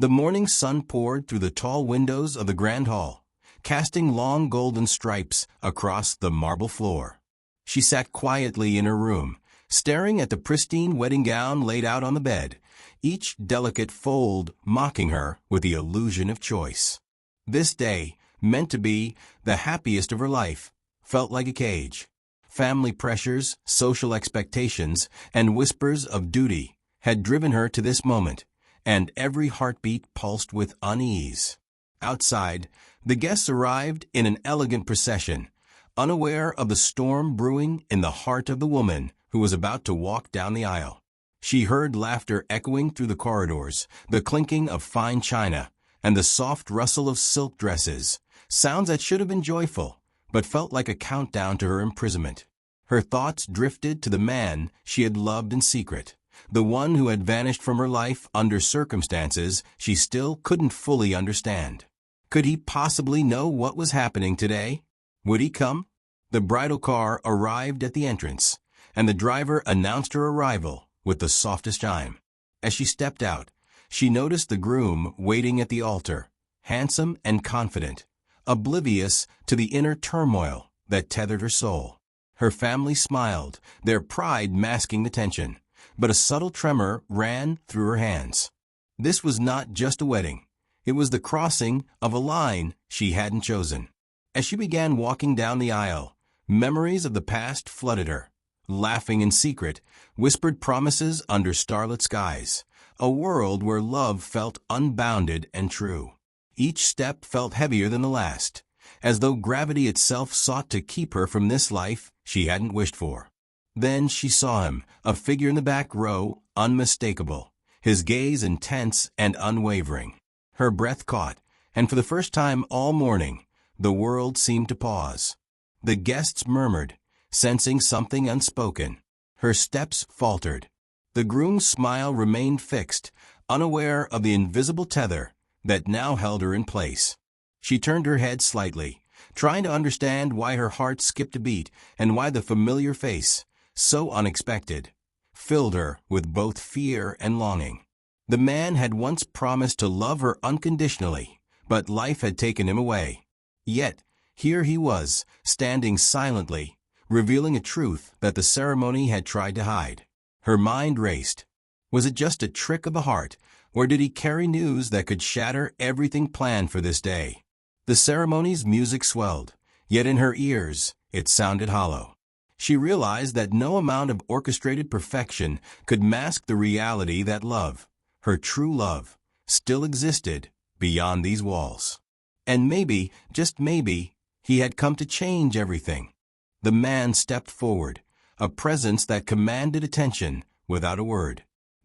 The morning sun poured through the tall windows of the grand hall, casting long golden stripes across the marble floor. She sat quietly in her room, staring at the pristine wedding gown laid out on the bed, each delicate fold mocking her with the illusion of choice. This day, meant to be the happiest of her life, felt like a cage. Family pressures, social expectations, and whispers of duty had driven her to this moment, and every heartbeat pulsed with unease. Outside, the guests arrived in an elegant procession, unaware of the storm brewing in the heart of the woman who was about to walk down the aisle. She heard laughter echoing through the corridors, the clinking of fine china, and the soft rustle of silk dresses, sounds that should have been joyful, but felt like a countdown to her imprisonment. Her thoughts drifted to the man she had loved in secret, the one who had vanished from her life under circumstances she still couldn't fully understand. Could he possibly know what was happening today? Would he come? The bridal car arrived at the entrance, and the driver announced her arrival with the softest chime. As she stepped out, she noticed the groom waiting at the altar, handsome and confident, oblivious to the inner turmoil that tethered her soul. Her family smiled, their pride masking the tension, but a subtle tremor ran through her hands. This was not just a wedding. It was the crossing of a line she hadn't chosen. As she began walking down the aisle, memories of the past flooded her. Laughing in secret, whispered promises under starlit skies, a world where love felt unbounded and true. Each step felt heavier than the last, as though gravity itself sought to keep her from this life she hadn't wished for. Then she saw him, a figure in the back row, unmistakable, his gaze intense and unwavering. Her breath caught, and for the first time all morning, the world seemed to pause. The guests murmured, sensing something unspoken. Her steps faltered. The groom's smile remained fixed, unaware of the invisible tether that now held her in place. She turned her head slightly, trying to understand why her heart skipped a beat and why the familiar face, so unexpected, filled her with both fear and longing. The man had once promised to love her unconditionally, but life had taken him away. Yet, here he was, standing silently, revealing a truth that the ceremony had tried to hide. Her mind raced. Was it just a trick of the heart, or did he carry news that could shatter everything planned for this day? The ceremony's music swelled, yet in her ears it sounded hollow. She realized that no amount of orchestrated perfection could mask the reality that love, her true love, still existed beyond these walls. And maybe, just maybe, he had come to change everything. The man stepped forward, a presence that commanded attention without a word.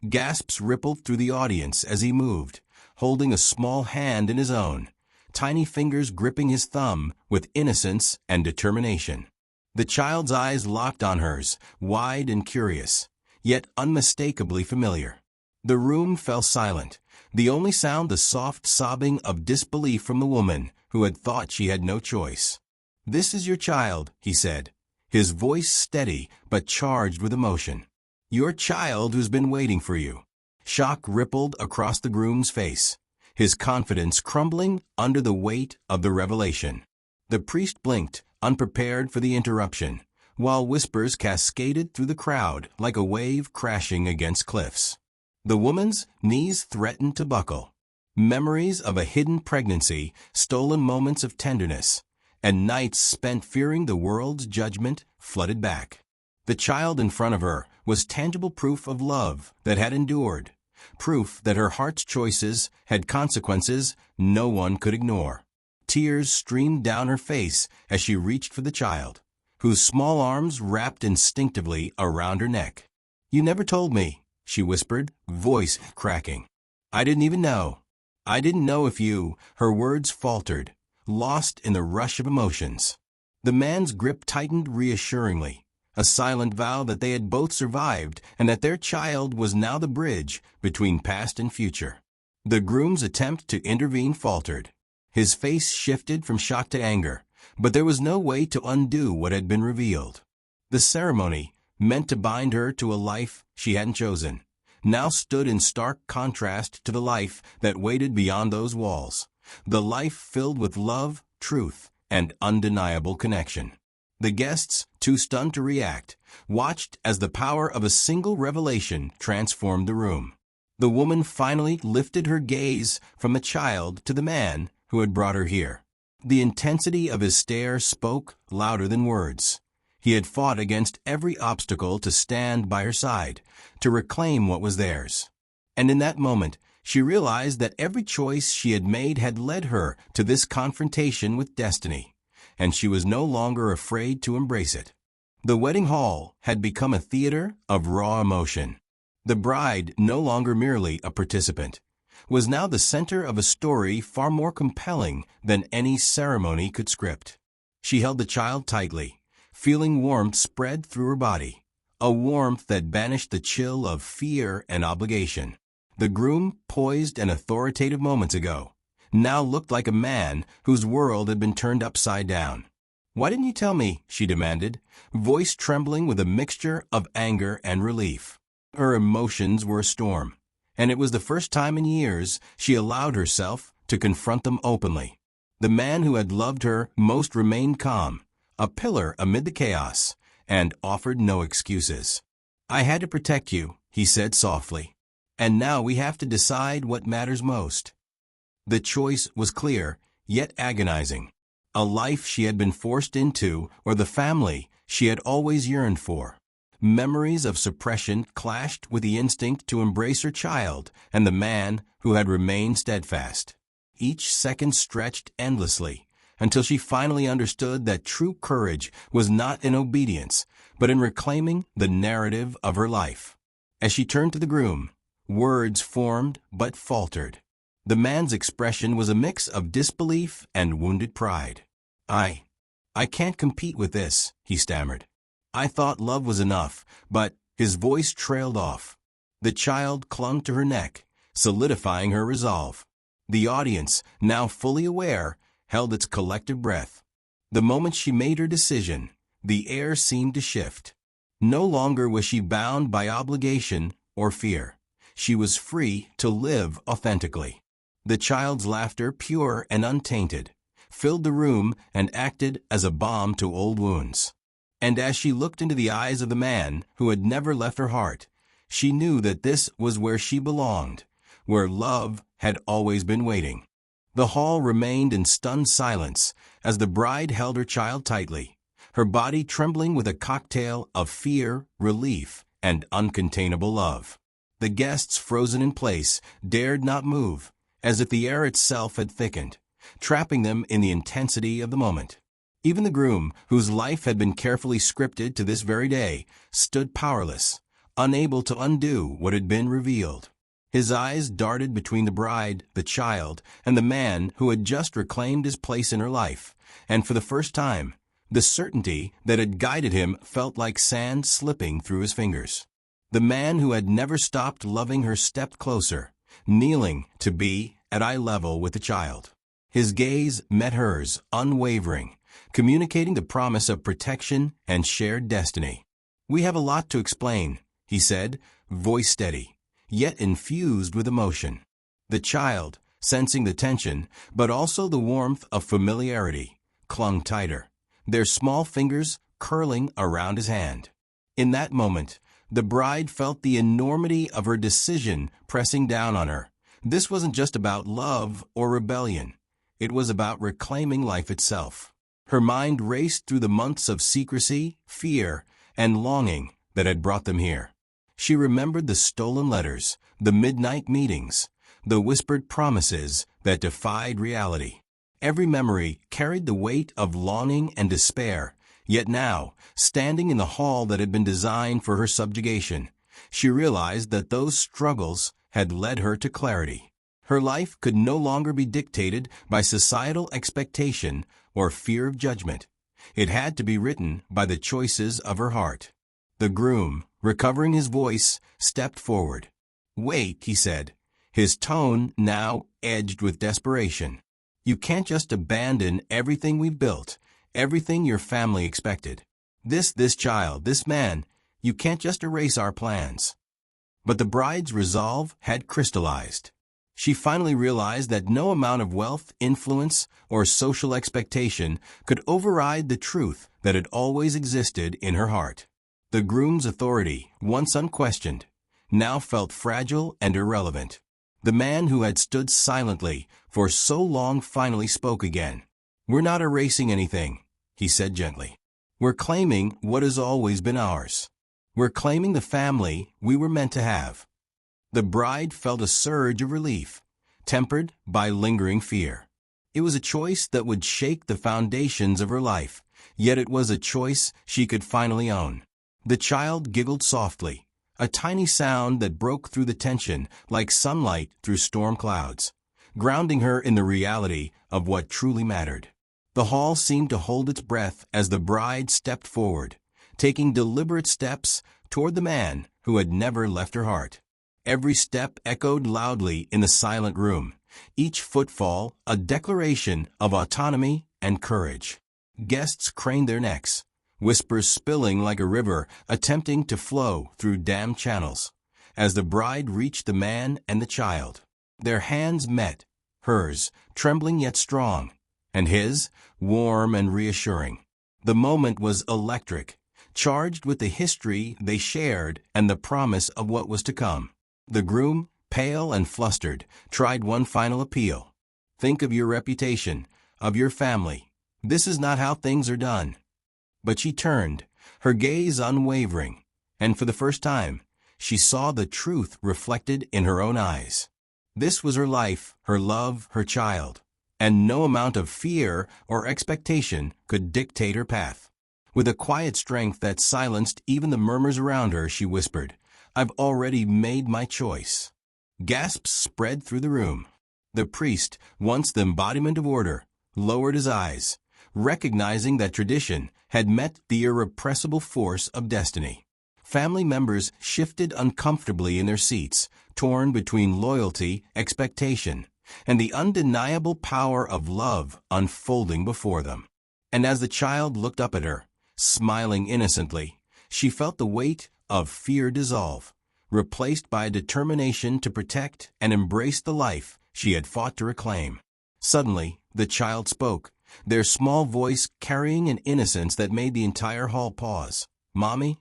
Gasps rippled through the audience as he moved, holding a small hand in his own, tiny fingers gripping his thumb with innocence and determination. The child's eyes locked on hers, wide and curious, yet unmistakably familiar. The room fell silent, the only sound the soft sobbing of disbelief from the woman who had thought she had no choice. "This is your child," he said, his voice steady but charged with emotion. "Your child who's been waiting for you." Shock rippled across the groom's face, his confidence crumbling under the weight of the revelation. The priest blinked, unprepared for the interruption, while whispers cascaded through the crowd like a wave crashing against cliffs. The woman's knees threatened to buckle. Memories of a hidden pregnancy, stolen moments of tenderness, and nights spent fearing the world's judgment flooded back. The child in front of her was tangible proof of love that had endured, proof that her heart's choices had consequences no one could ignore. Tears streamed down her face as she reached for the child, whose small arms wrapped instinctively around her neck. "You never told me," she whispered, voice cracking. "I didn't even know. I didn't know if you—" Her words faltered, lost in the rush of emotions. The man's grip tightened reassuringly, a silent vow that they had both survived and that their child was now the bridge between past and future. The groom's attempt to intervene faltered. His face shifted from shock to anger, but there was no way to undo what had been revealed. The ceremony, meant to bind her to a life she hadn't chosen, now stood in stark contrast to the life that waited beyond those walls, the life filled with love, truth, and undeniable connection. The guests, too stunned to react, watched as the power of a single revelation transformed the room. The woman finally lifted her gaze from the child to the man who had brought her here. The intensity of his stare spoke louder than words. He had fought against every obstacle to stand by her side, to reclaim what was theirs. And in that moment, she realized that every choice she had made had led her to this confrontation with destiny, and she was no longer afraid to embrace it. The wedding hall had become a theater of raw emotion. The bride, no longer merely a participant, was now the center of a story far more compelling than any ceremony could script. She held the child tightly, feeling warmth spread through her body, a warmth that banished the chill of fear and obligation. The groom, poised and authoritative moments ago, now looked like a man whose world had been turned upside down. "Why didn't you tell me?" she demanded, voice trembling with a mixture of anger and relief. Her emotions were a storm, and it was the first time in years she allowed herself to confront them openly. The man who had loved her most remained calm, a pillar amid the chaos, and offered no excuses. "I had to protect you," he said softly, "and now we have to decide what matters most." The choice was clear, yet agonizing. A life she had been forced into, or the family she had always yearned for. Memories of suppression clashed with the instinct to embrace her child and the man who had remained steadfast. Each second stretched endlessly, until she finally understood that true courage was not in obedience, but in reclaiming the narrative of her life. As she turned to the groom, words formed but faltered. The man's expression was a mix of disbelief and wounded pride. I can't compete with this," he stammered. "I thought love was enough, but—" His voice trailed off. The child clung to her neck, solidifying her resolve. The audience, now fully aware, held its collective breath. The moment she made her decision, the air seemed to shift. No longer was she bound by obligation or fear. She was free to live authentically. The child's laughter, pure and untainted, filled the room and acted as a balm to old wounds. And as she looked into the eyes of the man who had never left her heart, she knew that this was where she belonged, where love had always been waiting. The hall remained in stunned silence as the bride held her child tightly, her body trembling with a cocktail of fear, relief, and uncontainable love. The guests, frozen in place, dared not move, as if the air itself had thickened, trapping them in the intensity of the moment. Even the groom, whose life had been carefully scripted to this very day, stood powerless, unable to undo what had been revealed. His eyes darted between the bride, the child, and the man who had just reclaimed his place in her life, and for the first time, the certainty that had guided him felt like sand slipping through his fingers. The man who had never stopped loving her stepped closer, kneeling to be at eye level with the child. His gaze met hers, unwavering, communicating the promise of protection and shared destiny. "We have a lot to explain," he said, voice steady, yet infused with emotion. The child, sensing the tension, but also the warmth of familiarity, clung tighter, their small fingers curling around his hand. In that moment, the bride felt the enormity of her decision pressing down on her. This wasn't just about love or rebellion. It was about reclaiming life itself. Her mind raced through the months of secrecy, fear, and longing that had brought them here. She remembered the stolen letters, the midnight meetings, the whispered promises that defied reality. Every memory carried the weight of longing and despair, yet now, standing in the hall that had been designed for her subjugation, she realized that those struggles had led her to clarity. Her life could no longer be dictated by societal expectation or fear of judgment. It had to be written by the choices of her heart. The groom, recovering his voice, stepped forward. "Wait," he said, his tone now edged with desperation. "You can't just abandon everything we've built, everything your family expected. This child, this man, you can't just erase our plans." But the bride's resolve had crystallized. She finally realized that no amount of wealth, influence, or social expectation could override the truth that had always existed in her heart. The groom's authority, once unquestioned, now felt fragile and irrelevant. The man who had stood silently for so long finally spoke again. "We're not erasing anything," he said gently. "We're claiming what has always been ours. We're claiming the family we were meant to have." The bride felt a surge of relief, tempered by lingering fear. It was a choice that would shake the foundations of her life, yet it was a choice she could finally own. The child giggled softly, a tiny sound that broke through the tension like sunlight through storm clouds, grounding her in the reality of what truly mattered. The hall seemed to hold its breath as the bride stepped forward, taking deliberate steps toward the man who had never left her heart. Every step echoed loudly in the silent room, each footfall a declaration of autonomy and courage. Guests craned their necks, whispers spilling like a river attempting to flow through dammed channels, as the bride reached the man and the child. Their hands met, hers, trembling yet strong, and his, warm and reassuring. The moment was electric, charged with the history they shared and the promise of what was to come. The groom, pale and flustered, tried one final appeal. "Think of your reputation, of your family. This is not how things are done." But she turned, her gaze unwavering, and for the first time, she saw the truth reflected in her own eyes. This was her life, her love, her child, and no amount of fear or expectation could dictate her path. With a quiet strength that silenced even the murmurs around her, she whispered, "I've already made my choice." Gasps spread through the room. The priest, once the embodiment of order, lowered his eyes, recognizing that tradition had met the irrepressible force of destiny. Family members shifted uncomfortably in their seats, torn between loyalty, expectation, and the undeniable power of love unfolding before them. And as the child looked up at her, smiling innocently, she felt the weight of fear dissolve, replaced by a determination to protect and embrace the life she had fought to reclaim. Suddenly, the child spoke, their small voice carrying an innocence that made the entire hall pause. "Mommy?"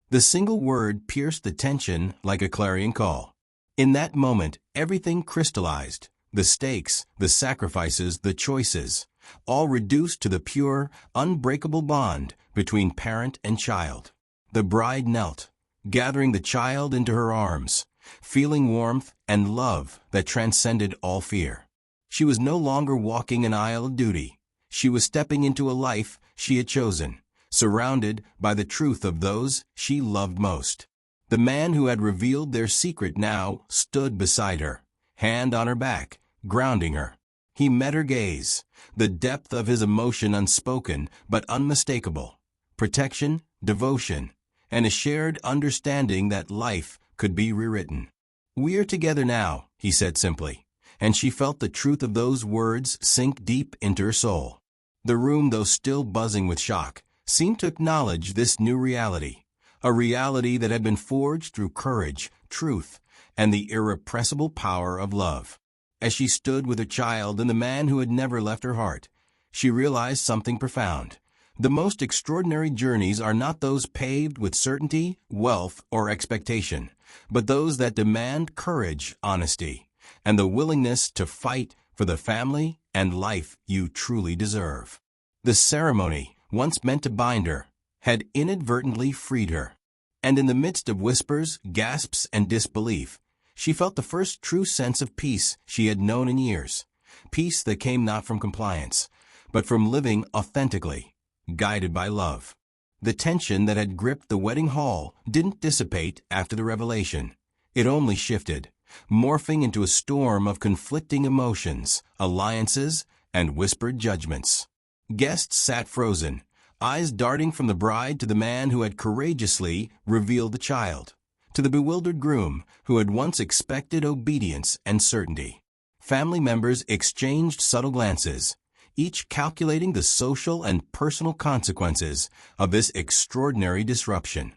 The single word pierced the tension like a clarion call. In that moment, everything crystallized. The stakes, the sacrifices, the choices, all reduced to the pure, unbreakable bond between parent and child. The bride knelt, gathering the child into her arms, feeling warmth and love that transcended all fear. She was no longer walking an aisle of duty. She was stepping into a life she had chosen, surrounded by the truth of those she loved most. The man who had revealed their secret now stood beside her, hand on her back, grounding her. He met her gaze, the depth of his emotion unspoken but unmistakable. Protection, devotion, and a shared understanding that life could be rewritten. "We're together now," he said simply, and she felt the truth of those words sink deep into her soul. The room, though still buzzing with shock, seemed to acknowledge this new reality, a reality that had been forged through courage, truth, and the irrepressible power of love. As she stood with her child and the man who had never left her heart, she realized something profound. The most extraordinary journeys are not those paved with certainty, wealth, or expectation, but those that demand courage, honesty, and the willingness to fight for the family and life you truly deserve. The ceremony, once meant to bind her, had inadvertently freed her. And in the midst of whispers, gasps, and disbelief, she felt the first true sense of peace she had known in years. Peace that came not from compliance, but from living authentically, guided by love. The tension that had gripped the wedding hall didn't dissipate after the revelation. It only shifted, morphing into a storm of conflicting emotions, alliances, and whispered judgments. Guests sat frozen, eyes darting from the bride to the man who had courageously revealed the child, to the bewildered groom who had once expected obedience and certainty. Family members exchanged subtle glances, each calculating the social and personal consequences of this extraordinary disruption.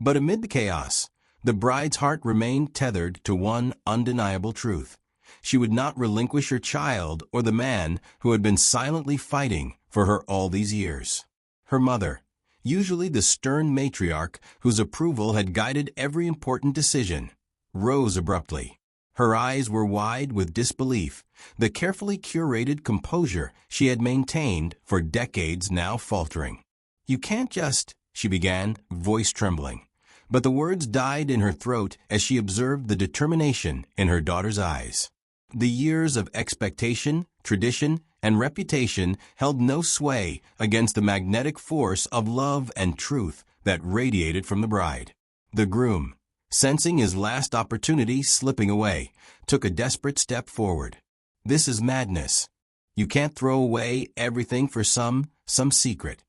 But amid the chaos, The bride's heart remained tethered to one undeniable truth. She would not relinquish her child or the man who had been silently fighting for her all these years. Her mother, usually the stern matriarch whose approval had guided every important decision, rose abruptly. Her eyes were wide with disbelief, the carefully curated composure she had maintained for decades now faltering. "You can't just," she began, voice trembling. But the words died in her throat as she observed the determination in her daughter's eyes. The years of expectation, tradition, and reputation held no sway against the magnetic force of love and truth that radiated from the bride. The groom, sensing his last opportunity slipping away, took a desperate step forward. "This is madness. You can't throw away everything for some secret."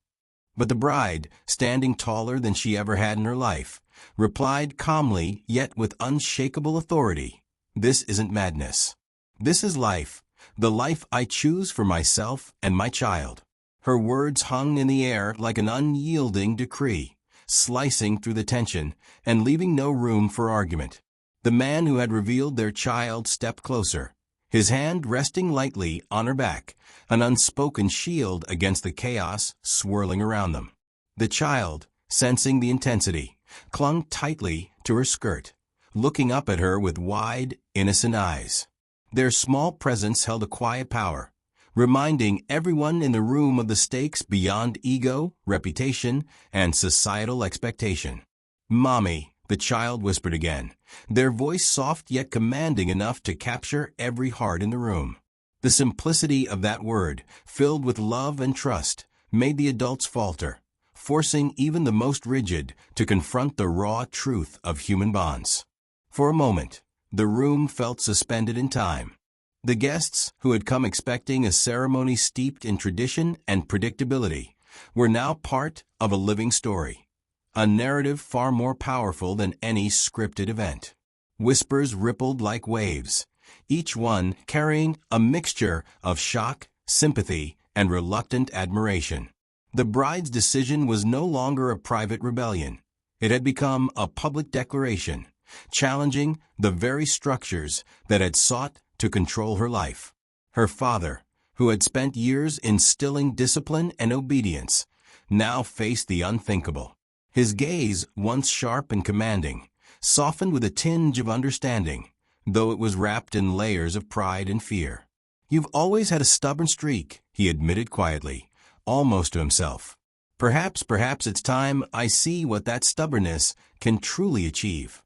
But the bride, standing taller than she ever had in her life, replied calmly yet with unshakable authority, "This isn't madness. This is life, the life I choose for myself and my child." Her words hung in the air like an unyielding decree, slicing through the tension and leaving no room for argument. The man who had revealed their child stepped closer, his hand resting lightly on her back, an unspoken shield against the chaos swirling around them. The child, sensing the intensity, clung tightly to her skirt, looking up at her with wide, innocent eyes. Their small presence held a quiet power, reminding everyone in the room of the stakes beyond ego, reputation, and societal expectation. "Mommy," the child whispered again, their voice soft yet commanding enough to capture every heart in the room. The simplicity of that word, filled with love and trust, made the adults falter, forcing even the most rigid to confront the raw truth of human bonds. For a moment, the room felt suspended in time. The guests, who had come expecting a ceremony steeped in tradition and predictability, were now part of a living story, a narrative far more powerful than any scripted event. Whispers rippled like waves, each one carrying a mixture of shock, sympathy, and reluctant admiration. The bride's decision was no longer a private rebellion. It had become a public declaration, challenging the very structures that had sought to control her life. Her father, who had spent years instilling discipline and obedience, now faced the unthinkable. His gaze, once sharp and commanding, softened with a tinge of understanding, though it was wrapped in layers of pride and fear. "You've always had a stubborn streak," he admitted quietly, almost to himself. Perhaps it's time I see what that stubbornness can truly achieve."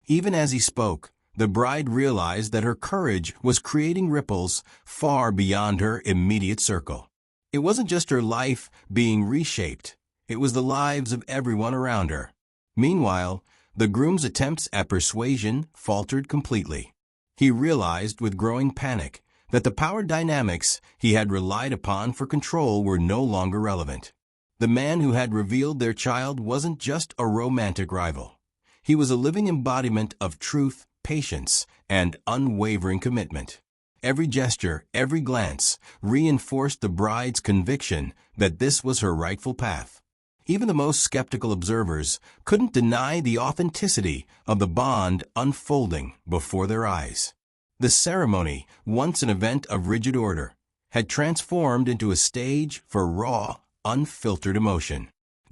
Even as he spoke, the bride realized that her courage was creating ripples far beyond her immediate circle. It wasn't just her life being reshaped, it was the lives of everyone around her. Meanwhile, the groom's attempts at persuasion faltered completely. He realized with growing panic that the power dynamics he had relied upon for control were no longer relevant. The man who had revealed their child wasn't just a romantic rival. He was a living embodiment of truth, patience, and unwavering commitment. Every gesture, every glance, reinforced the bride's conviction that this was her rightful path. Even the most skeptical observers couldn't deny the authenticity of the bond unfolding before their eyes. The ceremony, once an event of rigid order, had transformed into a stage for raw, unfiltered emotion.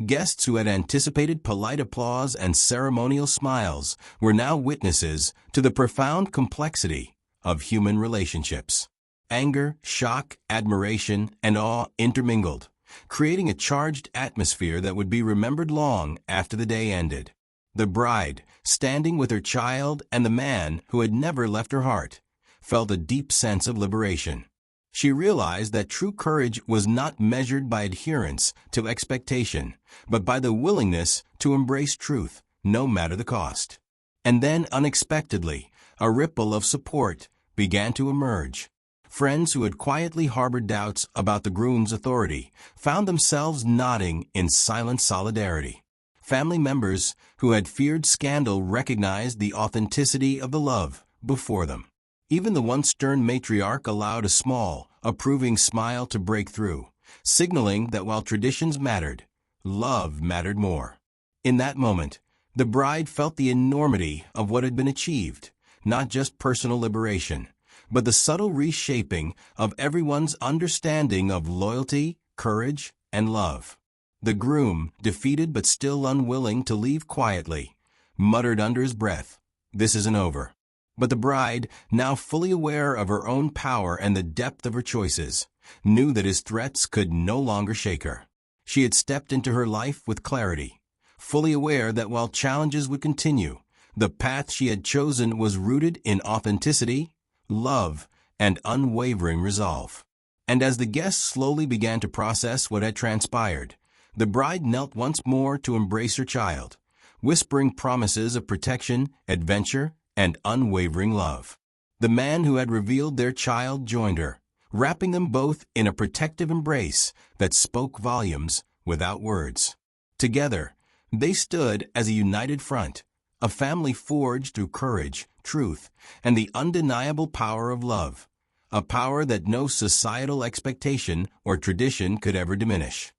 Guests who had anticipated polite applause and ceremonial smiles were now witnesses to the profound complexity of human relationships. Anger, shock, admiration, and awe intermingled, creating a charged atmosphere that would be remembered long after the day ended. The bride, standing with her child and the man who had never left her heart, felt a deep sense of liberation. She realized that true courage was not measured by adherence to expectation, but by the willingness to embrace truth, no matter the cost. And then, unexpectedly, a ripple of support began to emerge. Friends who had quietly harbored doubts about the groom's authority found themselves nodding in silent solidarity. Family members who had feared scandal recognized the authenticity of the love before them. Even the once stern matriarch allowed a small, approving smile to break through, signaling that while traditions mattered, love mattered more. In that moment, The bride felt the enormity of what had been achieved, not just personal liberation, but the subtle reshaping of everyone's understanding of loyalty, courage, and love. The groom, defeated but still unwilling to leave quietly, muttered under his breath, "This isn't over." But the bride, now fully aware of her own power and the depth of her choices, knew that his threats could no longer shake her. She had stepped into her life with clarity, fully aware that while challenges would continue, the path she had chosen was rooted in authenticity, love, and unwavering resolve. And as the guests slowly began to process what had transpired, the bride knelt once more to embrace her child, whispering promises of protection, adventure, and unwavering love. The man who had revealed their child joined her, wrapping them both in a protective embrace that spoke volumes without words. Together, they stood as a united front, a family forged through courage, truth, and the undeniable power of love, a power that no societal expectation or tradition could ever diminish.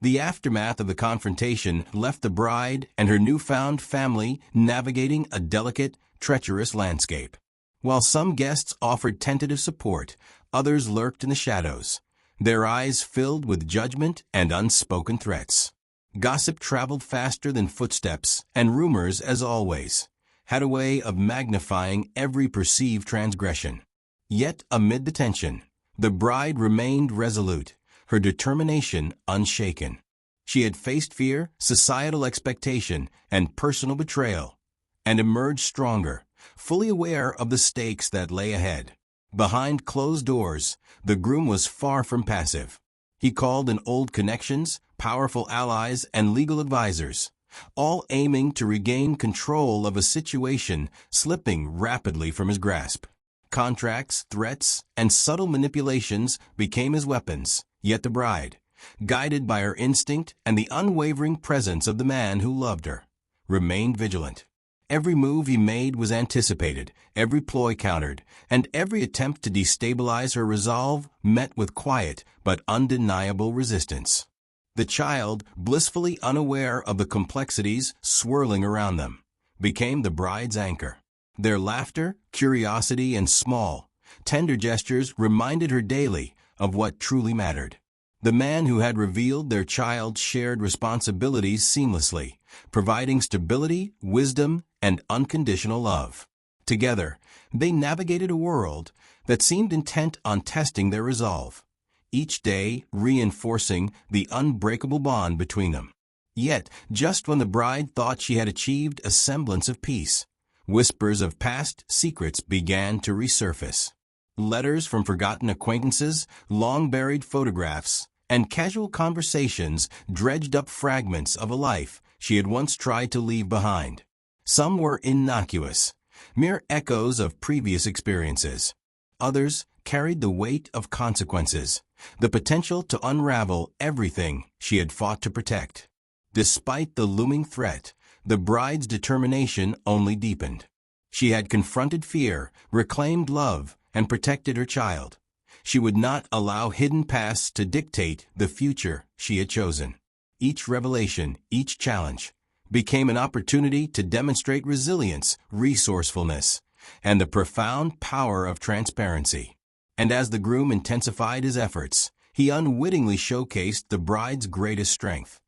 The aftermath of the confrontation left the bride and her newfound family navigating a delicate, treacherous landscape. While some guests offered tentative support, others lurked in the shadows, their eyes filled with judgment and unspoken threats. Gossip traveled faster than footsteps, and rumors, as always, had a way of magnifying every perceived transgression. Yet, amid the tension, the bride remained resolute, her determination unshaken. She had faced fear, societal expectation, and personal betrayal, and emerged stronger, fully aware of the stakes that lay ahead. Behind closed doors, the groom was far from passive. He called in old connections, powerful allies, and legal advisors, all aiming to regain control of a situation slipping rapidly from his grasp. Contracts, threats, and subtle manipulations became his weapons, yet the bride, guided by her instinct and the unwavering presence of the man who loved her, remained vigilant. Every move he made was anticipated, every ploy countered, and every attempt to destabilize her resolve met with quiet but undeniable resistance. The child, blissfully unaware of the complexities swirling around them, became the bride's anchor. Their laughter, curiosity, and small, tender gestures reminded her daily of what truly mattered. The man who had revealed their child shared responsibilities seamlessly, providing stability, wisdom, and unconditional love. Together, they navigated a world that seemed intent on testing their resolve, each day reinforcing the unbreakable bond between them. Yet, just when the bride thought she had achieved a semblance of peace, whispers of past secrets began to resurface. Letters from forgotten acquaintances, long-buried photographs, and casual conversations dredged up fragments of a life she had once tried to leave behind. Some were innocuous, mere echoes of previous experiences. Others carried the weight of consequences, the potential to unravel everything she had fought to protect. Despite the looming threat, the bride's determination only deepened. She had confronted fear, reclaimed love, and protected her child. She would not allow hidden pasts to dictate the future she had chosen. Each revelation, each challenge, became an opportunity to demonstrate resilience, resourcefulness, and the profound power of transparency. And as the groom intensified his efforts, he unwittingly showcased the bride's greatest strength,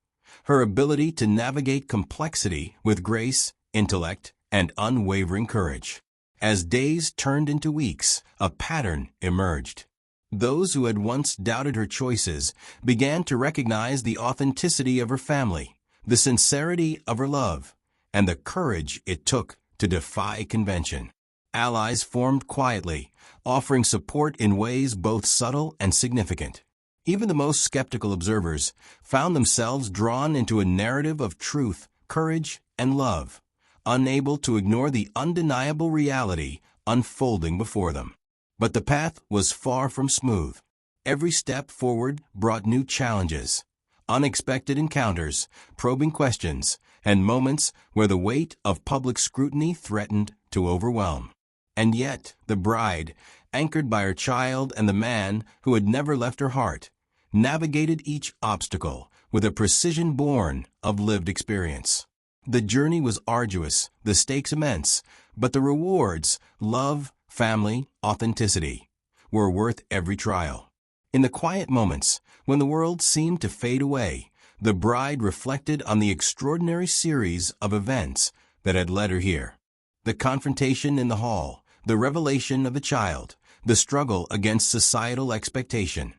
her ability to navigate complexity with grace, intellect, and unwavering courage. As days turned into weeks, a pattern emerged. Those who had once doubted her choices began to recognize the authenticity of her family, the sincerity of her love, and the courage it took to defy convention. Allies formed quietly, offering support in ways both subtle and significant. Even the most skeptical observers found themselves drawn into a narrative of truth, courage, and love, unable to ignore the undeniable reality unfolding before them. But the path was far from smooth. Every step forward brought new challenges, unexpected encounters, probing questions, and moments where the weight of public scrutiny threatened to overwhelm. And yet, the bride, anchored by her child and the man who had never left her heart, navigated each obstacle with a precision born of lived experience. The journey was arduous, the stakes immense, but the rewards, love, family, authenticity, were worth every trial. In the quiet moments, when the world seemed to fade away, the bride reflected on the extraordinary series of events that had led her here. The confrontation in the hall, the revelation of the child, the struggle against societal expectation,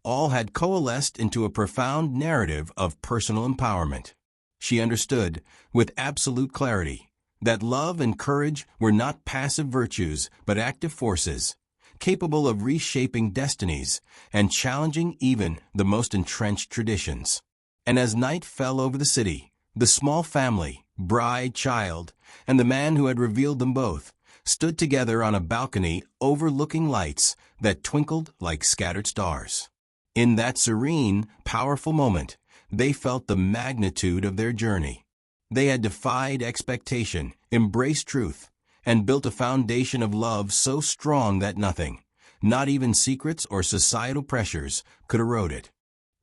all had coalesced into a profound narrative of personal empowerment. She understood, with absolute clarity, that love and courage were not passive virtues but active forces, capable of reshaping destinies and challenging even the most entrenched traditions. And as night fell over the city, the small family, bride, child, and the man who had revealed them both, stood together on a balcony overlooking lights that twinkled like scattered stars. In that serene, powerful moment, they felt the magnitude of their journey. They had defied expectation, embraced truth, and built a foundation of love so strong that nothing, not even secrets or societal pressures, could erode it.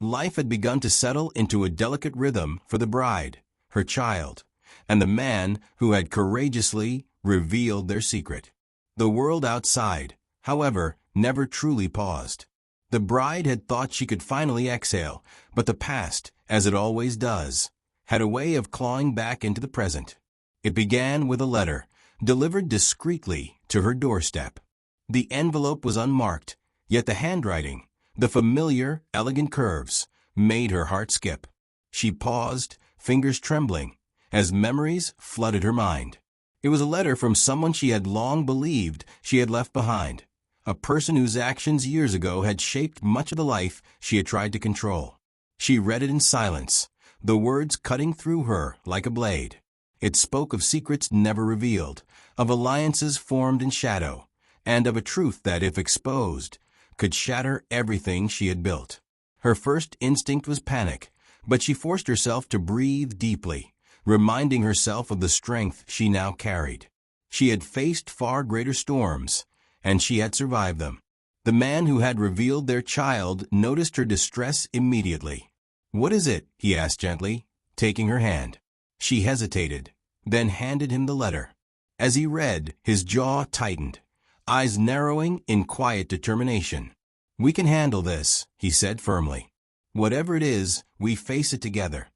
Life had begun to settle into a delicate rhythm for the bride, her child, and the man who had courageously revealed their secret. The world outside, however, never truly paused. The bride had thought she could finally exhale, but the past, as it always does, had a way of clawing back into the present. It began with a letter, delivered discreetly to her doorstep. The envelope was unmarked, yet the handwriting, the familiar, elegant curves, made her heart skip. She paused, fingers trembling, as memories flooded her mind. It was a letter from someone she had long believed she had left behind, a person whose actions years ago had shaped much of the life she had tried to control. She read it in silence, the words cutting through her like a blade. It spoke of secrets never revealed, of alliances formed in shadow, and of a truth that, if exposed, could shatter everything she had built. Her first instinct was panic, but she forced herself to breathe deeply, reminding herself of the strength she now carried. She had faced far greater storms, and she had survived them. The man who had revealed their child noticed her distress immediately. "What is it?" he asked gently, taking her hand. She hesitated, then handed him the letter. As he read, his jaw tightened, eyes narrowing in quiet determination. "We can handle this," he said firmly. "Whatever it is, we face it together."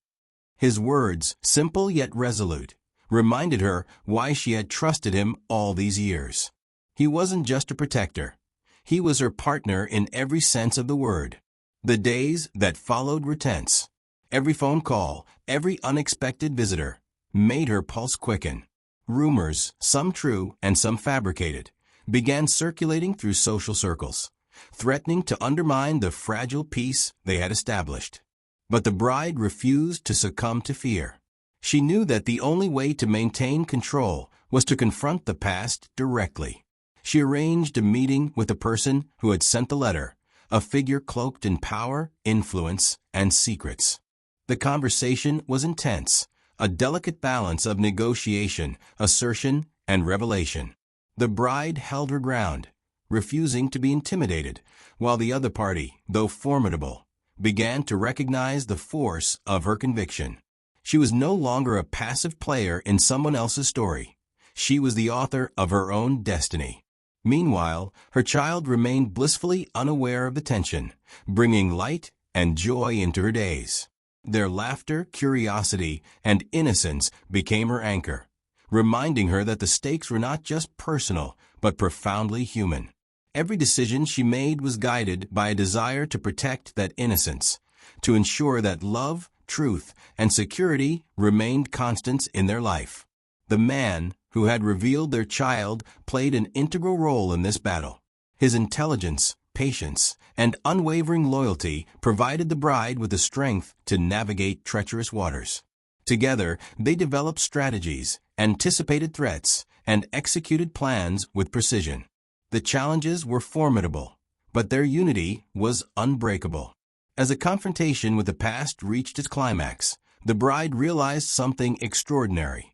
His words, simple yet resolute, reminded her why she had trusted him all these years. He wasn't just a protector. He was her partner in every sense of the word. The days that followed were tense. Every phone call, every unexpected visitor, made her pulse quicken. Rumors, some true and some fabricated, began circulating through social circles, threatening to undermine the fragile peace they had established. But the bride refused to succumb to fear. She knew that the only way to maintain control was to confront the past directly. She arranged a meeting with the person who had sent the letter, a figure cloaked in power, influence, and secrets. The conversation was intense, a delicate balance of negotiation, assertion, and revelation. The bride held her ground, refusing to be intimidated, while the other party, though formidable, began to recognize the force of her conviction. She was no longer a passive player in someone else's story. She was the author of her own destiny. Meanwhile, her child remained blissfully unaware of the tension, bringing light and joy into her days. Their laughter, curiosity, and innocence became her anchor, reminding her that the stakes were not just personal, but profoundly human. Every decision she made was guided by a desire to protect that innocence, to ensure that love, truth, and security remained constants in their life. The man who had revealed their child played an integral role in this battle. His intelligence, patience, and unwavering loyalty provided the bride with the strength to navigate treacherous waters. Together, they developed strategies, anticipated threats, and executed plans with precision. The challenges were formidable, but their unity was unbreakable. As the confrontation with the past reached its climax, the bride realized something extraordinary.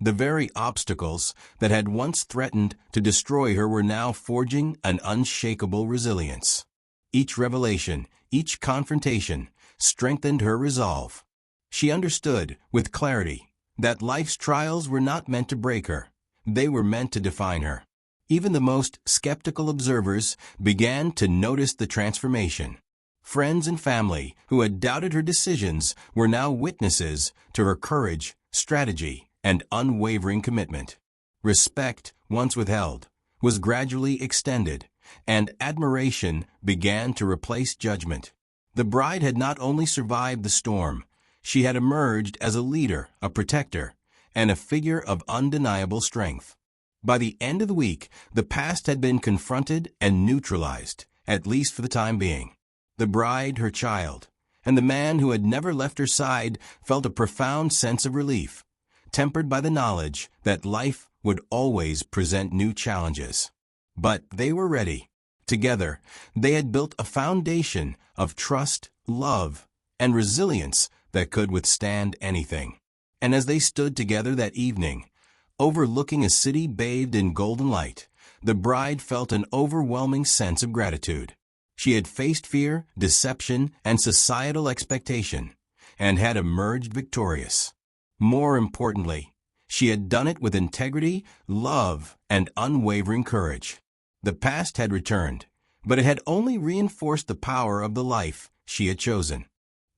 The very obstacles that had once threatened to destroy her were now forging an unshakable resilience. Each revelation, each confrontation, strengthened her resolve. She understood, with clarity, that life's trials were not meant to break her. They were meant to define her. Even the most skeptical observers began to notice the transformation. Friends and family who had doubted her decisions were now witnesses to her courage, strategy, and unwavering commitment. Respect, once withheld, was gradually extended, and admiration began to replace judgment. The bride had not only survived the storm, she had emerged as a leader, a protector, and a figure of undeniable strength. By the end of the week, the past had been confronted and neutralized, at least for the time being. The bride, her child, and the man who had never left her side felt a profound sense of relief, tempered by the knowledge that life would always present new challenges. But they were ready. Together, they had built a foundation of trust, love, and resilience that could withstand anything. And as they stood together that evening, overlooking a city bathed in golden light, the bride felt an overwhelming sense of gratitude. She had faced fear, deception, and societal expectation, and had emerged victorious. More importantly, she had done it with integrity, love, and unwavering courage. The past had returned, but it had only reinforced the power of the life she had chosen.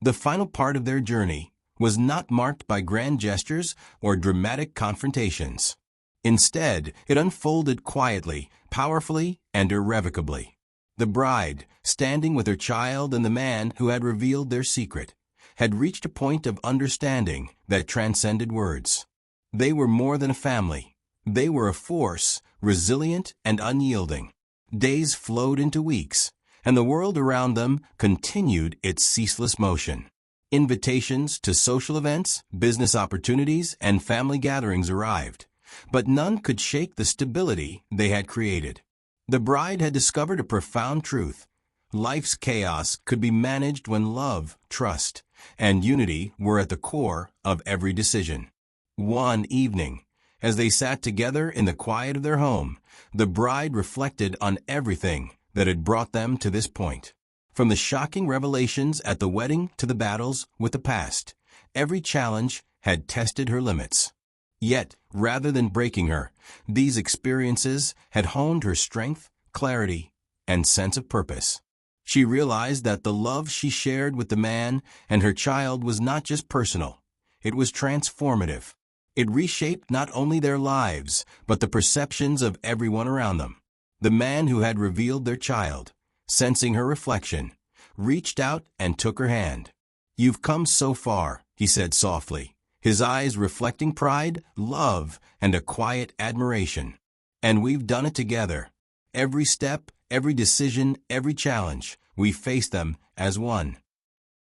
The final part of their journey was not marked by grand gestures or dramatic confrontations. Instead, it unfolded quietly, powerfully, and irrevocably. The bride, standing with her child and the man who had revealed their secret, had reached a point of understanding that transcended words. They were more than a family. They were a force, resilient and unyielding. Days flowed into weeks, and the world around them continued its ceaseless motion. Invitations to social events, business opportunities, and family gatherings arrived, but none could shake the stability they had created. The bride had discovered a profound truth. Life's chaos could be managed when love, trust, and unity were at the core of every decision. One evening, as they sat together in the quiet of their home, the bride reflected on everything that had brought them to this point. From the shocking revelations at the wedding to the battles with the past, every challenge had tested her limits. Yet, rather than breaking her, these experiences had honed her strength, clarity, and sense of purpose. She realized that the love she shared with the man and her child was not just personal, it was transformative. It reshaped not only their lives, but the perceptions of everyone around them. The man who had revealed their child, sensing her reflection, reached out and took her hand. "You've come so far," he said softly, his eyes reflecting pride, love, and a quiet admiration. "And we've done it together. Every step, every decision, every challenge, we faced them as one."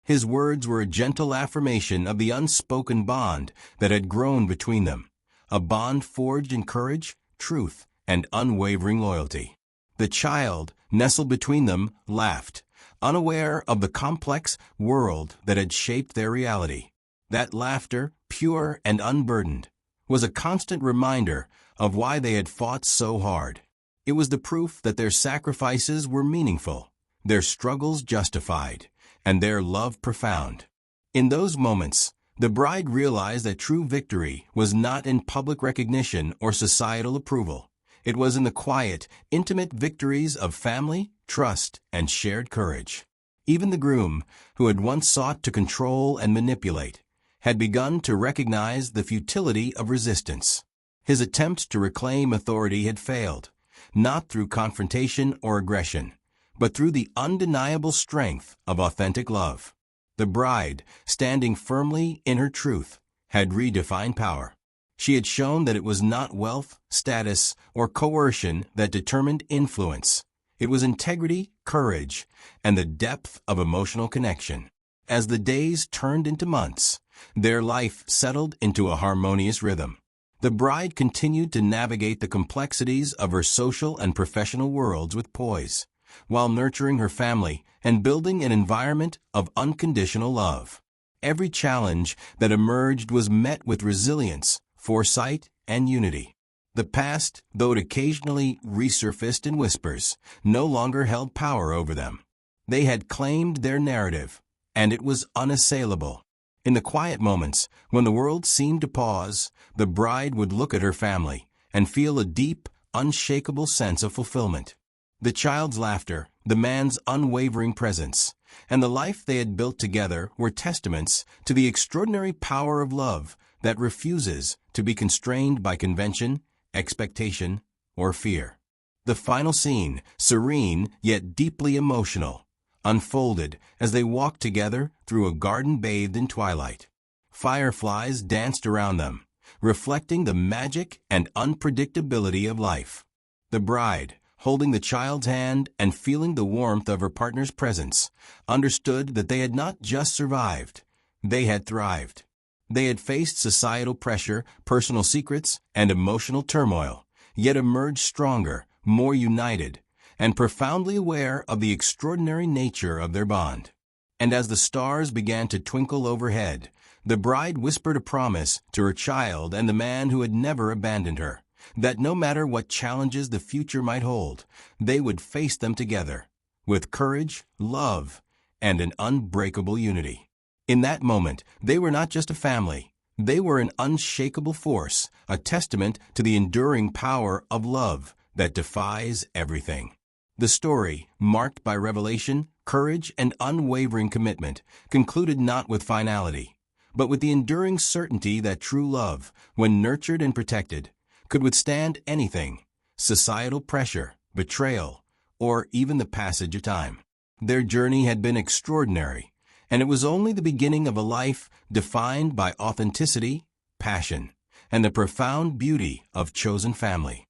His words were a gentle affirmation of the unspoken bond that had grown between them, a bond forged in courage, truth, and unwavering loyalty. The child, nestled between them, laughed, unaware of the complex world that had shaped their reality. That laughter, pure and unburdened, was a constant reminder of why they had fought so hard. It was the proof that their sacrifices were meaningful, their struggles justified, and their love profound. In those moments, the bride realized that true victory was not in public recognition or societal approval. It was in the quiet, intimate victories of family, trust, and shared courage. Even the groom, who had once sought to control and manipulate, had begun to recognize the futility of resistance. His attempt to reclaim authority had failed, not through confrontation or aggression, but through the undeniable strength of authentic love. The bride, standing firmly in her truth, had redefined power. She had shown that it was not wealth, status, or coercion that determined influence. It was integrity, courage, and the depth of emotional connection. As the days turned into months, their life settled into a harmonious rhythm. The bride continued to navigate the complexities of her social and professional worlds with poise, while nurturing her family and building an environment of unconditional love. Every challenge that emerged was met with resilience, foresight, and unity. The past, though it occasionally resurfaced in whispers, no longer held power over them. They had claimed their narrative, and it was unassailable. In the quiet moments, when the world seemed to pause, the bride would look at her family and feel a deep, unshakable sense of fulfillment. The child's laughter, the man's unwavering presence, and the life they had built together were testaments to the extraordinary power of love that refuses to be constrained by convention, expectation, or fear. The final scene, serene yet deeply emotional, unfolded as they walked together through a garden bathed in twilight. Fireflies danced around them, reflecting the magic and unpredictability of life. The bride, holding the child's hand and feeling the warmth of her partner's presence, understood that they had not just survived, they had thrived. They had faced societal pressure, personal secrets, and emotional turmoil, yet emerged stronger, more united, and profoundly aware of the extraordinary nature of their bond. And as the stars began to twinkle overhead, the bride whispered a promise to her child and the man who had never abandoned her, that no matter what challenges the future might hold, they would face them together, with courage, love, and an unbreakable unity. In that moment, they were not just a family. They were an unshakable force, a testament to the enduring power of love that defies everything. The story, marked by revelation, courage, and unwavering commitment, concluded not with finality, but with the enduring certainty that true love, when nurtured and protected, could withstand anything, societal pressure, betrayal, or even the passage of time. Their journey had been extraordinary, and it was only the beginning of a life defined by authenticity, passion, and the profound beauty of chosen family.